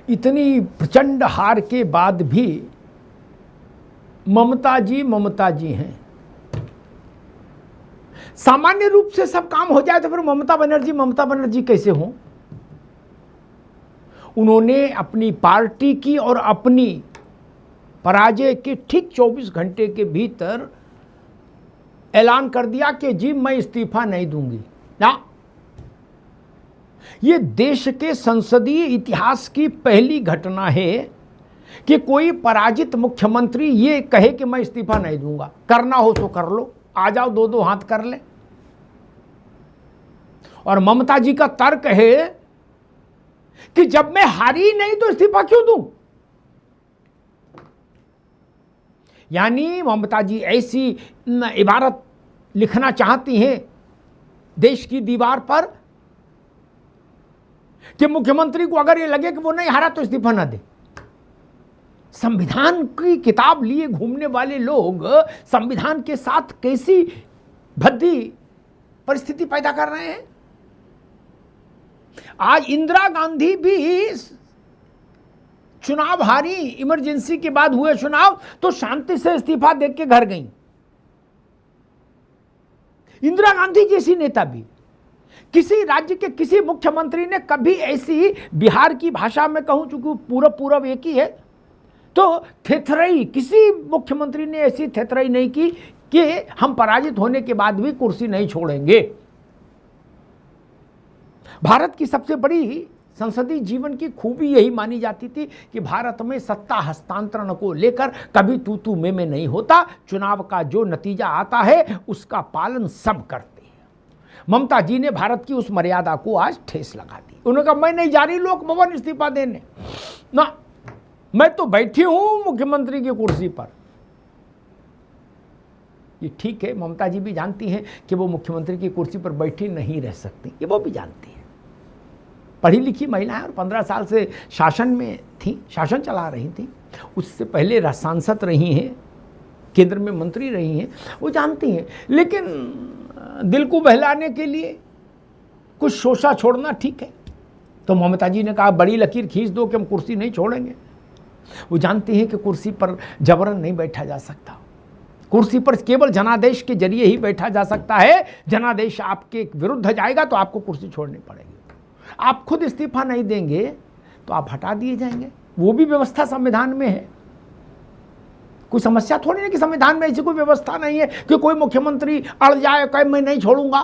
इतनी प्रचंड हार के बाद भी ममता जी हैं। सामान्य रूप से सब काम हो जाए तो फिर ममता बनर्जी कैसे हों? उन्होंने अपनी पार्टी की और अपनी पराजय के ठीक 24 घंटे के भीतर ऐलान कर दिया कि जी मैं इस्तीफा नहीं दूंगी ना। ये देश के संसदीय इतिहास की पहली घटना है कि कोई पराजित मुख्यमंत्री ये कहे कि मैं इस्तीफा नहीं दूंगा। करना हो तो कर लो, आ जाओ, दो हाथ कर ले। और ममता जी का तर्क है कि जब मैं हारी नहीं तो इस्तीफा क्यों दूं? यानी ममता जी ऐसी इबारत लिखना चाहती हैं देश की दीवार पर कि मुख्यमंत्री को अगर ये लगे कि वो नहीं हारा तो इस्तीफा ना दे। संविधान की किताब लिए घूमने वाले लोग संविधान के साथ कैसी भद्दी परिस्थिति पैदा कर रहे हैं। आज इंदिरा गांधी भी चुनाव हारी, इमरजेंसी के बाद हुए चुनाव, तो शांति से इस्तीफा देके के घर गई। इंदिरा गांधी जैसी नेता भी, किसी राज्य के किसी मुख्यमंत्री ने कभी ऐसी, बिहार की भाषा में कहूं चूंकि पूरब एक ही है, तो थेथरई, किसी मुख्यमंत्री ने ऐसी थेथरई नहीं की कि हम पराजित होने के बाद भी कुर्सी नहीं छोड़ेंगे। भारत की सबसे बड़ी संसदीय जीवन की खूबी यही मानी जाती थी कि भारत में सत्ता हस्तांतरण को लेकर कभी तू मैं नहीं होता। चुनाव का जो नतीजा आता है उसका पालन सब करते हैं। ममता जी ने भारत की उस मर्यादा को आज ठेस लगा दी। उन्होंने कहा मैं नहीं जा रही लोक भवन इस्तीफा देने ना, मैं तो बैठी हूं मुख्यमंत्री की कुर्सी पर। ये ठीक है, ममता जी भी जानती हैं कि वो मुख्यमंत्री की कुर्सी पर बैठी नहीं रह सकती, ये वो भी जानती है। पढ़ी लिखी महिलाएं और 15 साल से शासन में थी, शासन चला रही थी। उससे पहले सांसद रही हैं, केंद्र में मंत्री रही हैं, वो जानती हैं। लेकिन दिल को बहलाने के लिए कुछ शोषा छोड़ना ठीक है। तो ममता जी ने कहा बड़ी लकीर खींच दो कि हम कुर्सी नहीं छोड़ेंगे। वो जानती हैं कि कुर्सी पर जबरन नहीं बैठा जा सकता। कुर्सी पर केवल जनादेश के जरिए ही बैठा जा सकता है। जनादेश आपके विरुद्ध जाएगा तो आपको कुर्सी छोड़नी पड़ेगी। आप खुद इस्तीफा नहीं देंगे तो आप हटा दिए जाएंगे। वो भी व्यवस्था संविधान में है। कोई समस्या थोड़ी नहीं कि संविधान में ऐसी कोई व्यवस्था नहीं है कि कोई मुख्यमंत्री अड़ जाए, कहे मैं नहीं छोड़ूंगा,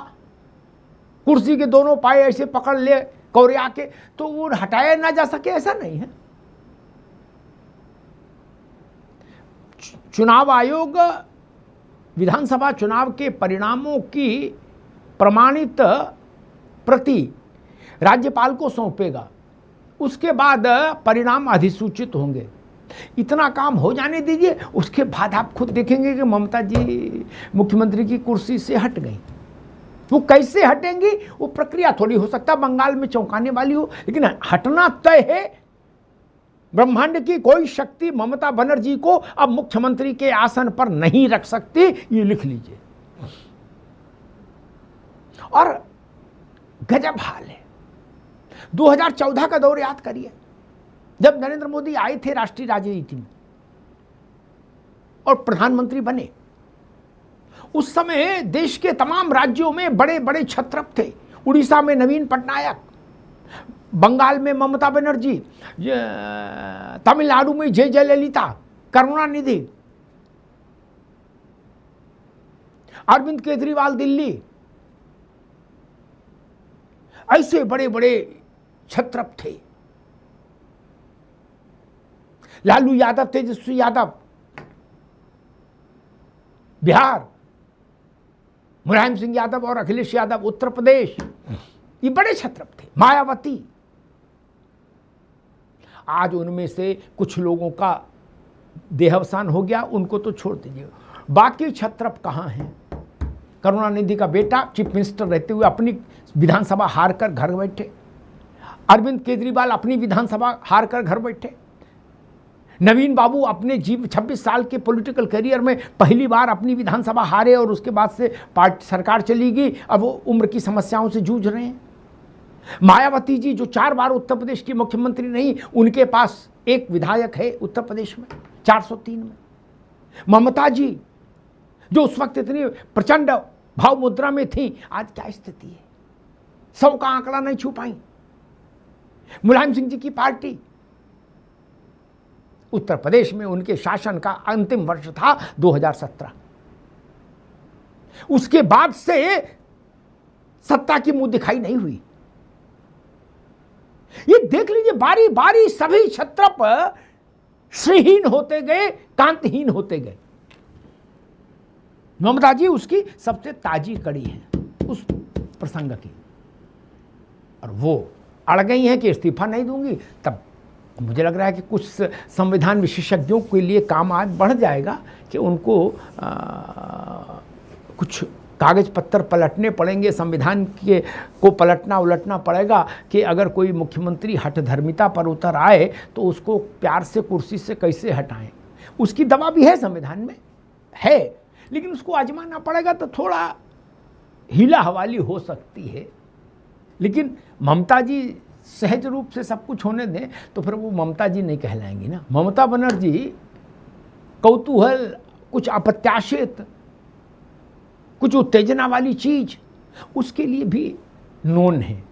कुर्सी के दोनों पाए ऐसे पकड़ ले कौरिया के, तो वो हटाया ना जा सके, ऐसा नहीं है। चुनाव आयोग विधानसभा चुनाव के परिणामों की प्रमाणित प्रति राज्यपाल को सौंपेगा। उसके बाद परिणाम अधिसूचित होंगे। इतना काम हो जाने दीजिए, उसके बाद आप खुद देखेंगे कि ममता जी मुख्यमंत्री की कुर्सी से हट गई। वो कैसे हटेंगी वो प्रक्रिया थोड़ी हो सकता है बंगाल में चौंकाने वाली हो, लेकिन हटना तय है। ब्रह्मांड की कोई शक्ति ममता बनर्जी को अब मुख्यमंत्री के आसन पर नहीं रख सकती, ये लिख लीजिए। और गजब हाल है। 2014 का दौर याद करिए, जब नरेंद्र मोदी आए थे राष्ट्रीय राजनीति में और प्रधानमंत्री बने। उस समय देश के तमाम राज्यों में बड़े बड़े छत्रप थे। उड़ीसा में नवीन पटनायक, बंगाल में ममता बनर्जी, तमिलनाडु में जयललिता, करुणानिधि, अरविंद केजरीवाल दिल्ली, ऐसे बड़े बड़े छत्रप थे। लालू यादव, तेजस्वी यादव बिहार, मुलायम सिंह यादव और अखिलेश यादव उत्तर प्रदेश, ये बड़े छत्रप थे। मायावती, आज उनमें से कुछ लोगों का देहावसान हो गया, उनको तो छोड़ दीजिए। बाकी छत्रप कहाँ हैं? करुणानिधि का बेटा चीफ मिनिस्टर रहते हुए अपनी विधानसभा हार कर घर बैठे। अरविंद केजरीवाल अपनी विधानसभा हार कर घर बैठे। नवीन बाबू अपने 26 साल के पॉलिटिकल करियर में पहली बार अपनी विधानसभा हारे और उसके बाद से पार्टी सरकार चली गई। अब वो उम्र की समस्याओं से जूझ रहे हैं। मायावती जी जो 4 बार उत्तर प्रदेश की मुख्यमंत्री नहीं, उनके पास एक विधायक है उत्तर प्रदेश में 403 में। ममता जी जो उस वक्त इतनी प्रचंड भाव मुद्रा में थी, आज क्या स्थिति है? 100 का आंकड़ा नहीं छू पाई। मुलायम सिंह जी की पार्टी, उत्तर प्रदेश में उनके शासन का अंतिम वर्ष था 2017। उसके बाद से सत्ता की मुंह दिखाई नहीं हुई। ये देख लीजिए, बारी बारी सभी क्षत्रप श्रीहीन होते गए, कांतिहीन होते गए। ममता जी उसकी सबसे ताजी कड़ी है उस प्रसंग की, और वो अड़ गई हैं कि इस्तीफा नहीं दूंगी। तब मुझे लग रहा है कि कुछ संविधान विशेषज्ञों के लिए काम आज बढ़ जाएगा कि उनको कुछ कागज पत्तर पलटने पड़ेंगे, संविधान के को पलटना उलटना पड़ेगा कि अगर कोई मुख्यमंत्री हठधर्मिता पर उतर आए तो उसको प्यार से कुर्सी से कैसे हटाएं। उसकी दवा भी है संविधान में है, लेकिन उसको आजमाना पड़ेगा तो थोड़ा हीला हवाली हो सकती है। लेकिन ममता जी सहज रूप से सब कुछ होने दें तो फिर वो ममता जी नहीं कहलाएंगी ना। ममता बनर्जी कौतूहल, कुछ अप्रत्याशित, कुछ उत्तेजना वाली चीज उसके लिए भी नोन है।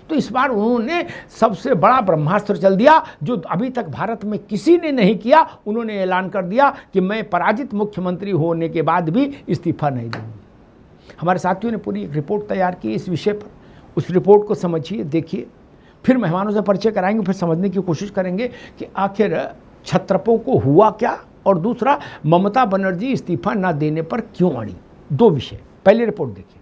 तो इस बार उन्होंने सबसे बड़ा ब्रह्मास्त्र चल दिया जो अभी तक भारत में किसी ने नहीं किया। उन्होंने ऐलान कर दिया कि मैं पराजित मुख्यमंत्री होने के बाद भी इस्तीफा नहीं दूंगी। हमारे साथियों ने पूरी एक रिपोर्ट तैयार की इस विषय पर। उस रिपोर्ट को समझिए, देखिए, फिर मेहमानों से परिचय कराएंगे, फिर समझने की कोशिश करेंगे कि आखिर क्षत्रपों को हुआ क्या, और दूसरा ममता बनर्जी इस्तीफा न देने पर क्यों अड़ी। 2 विषय। पहले रिपोर्ट देखिए।